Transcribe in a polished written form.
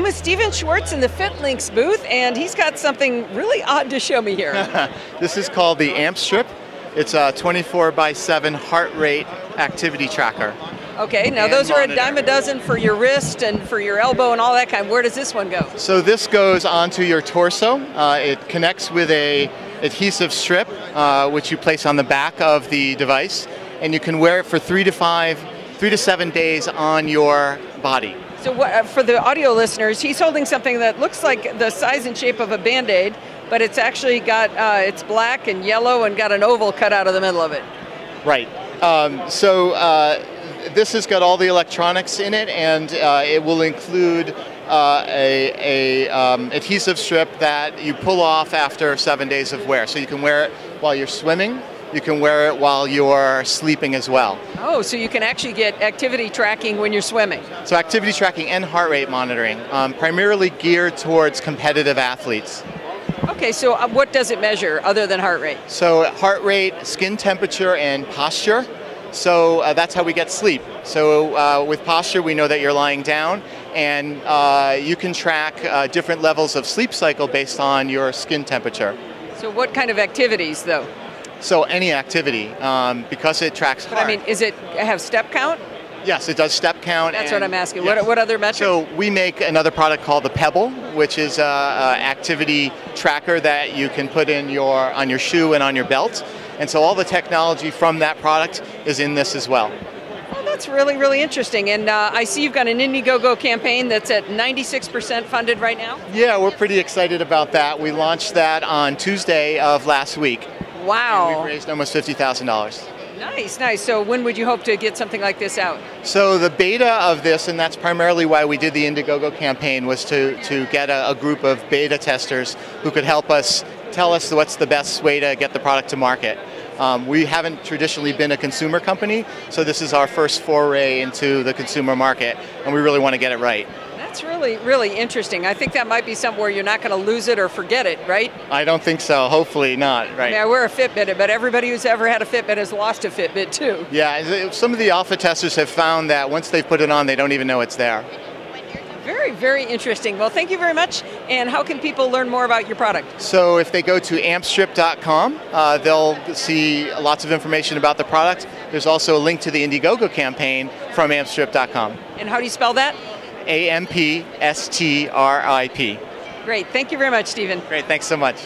I'm with Steven Schwartz in the FitLinks booth, and he's got something really odd to show me here. This is called the Amp Strip. It's a 24/7 heart rate activity tracker. Okay, now those are a dime a dozen for your wrist and for your elbow and all that kind. Where does this one go? So this goes onto your torso. It connects with a adhesive strip, which you place on the back of the device, and you can wear it for 3 to 7 days on your body. So for the audio listeners, he's holding something that looks like the size and shape of a Band-Aid, but it's actually got, it's black and yellow and got an oval cut out of the middle of it. Right. This has got all the electronics in it, and it will include a adhesive strip that you pull off after 7 days of wear. So you can wear it while you're swimming. You can wear it while you're sleeping as well. Oh, so you can actually get activity tracking when you're swimming. So activity tracking and heart rate monitoring, primarily geared towards competitive athletes. Okay, so what does it measure other than heart rate? So heart rate, skin temperature, and posture. So that's how we get sleep. So with posture, we know that you're lying down, and you can track different levels of sleep cycle based on your skin temperature. So what kind of activities, though? So any activity, because it tracks heart. But I mean, is it have step count? Yes, it does step count. That's what I'm asking. Yes. What other metrics? So we make another product called the Pebble, which is an activity tracker that you can put on your shoe and on your belt. And so all the technology from that product is in this as well. Well, that's really, really interesting. And I see you've got an Indiegogo campaign that's at 96% funded right now. Yeah, we're pretty excited about that. We launched that on Tuesday of last week. Wow. And we've raised almost $50,000. Nice, nice. So when would you hope to get something like this out? So the beta of this, and that's primarily why we did the Indiegogo campaign, was to get a group of beta testers who could help us tell us what's the best way to get the product to market. We haven't traditionally been a consumer company, so this is our first foray into the consumer market, and we really want to get it right. That's really, really interesting. I think that might be somewhere you're not going to lose it or forget it, right? I don't think so. Hopefully not, right? I mean, I wear a Fitbit, but everybody who's ever had a Fitbit has lost a Fitbit too. Yeah, some of the alpha testers have found that once they've put it on, they don't even know it's there. Very, very interesting. Well, thank you very much. And how can people learn more about your product? So if they go to ampstrip.com, they'll see lots of information about the product. There's also a link to the Indiegogo campaign from ampstrip.com. And how do you spell that? AMPSTRIP. Great. Thank you very much, Steven. Great. Thanks so much.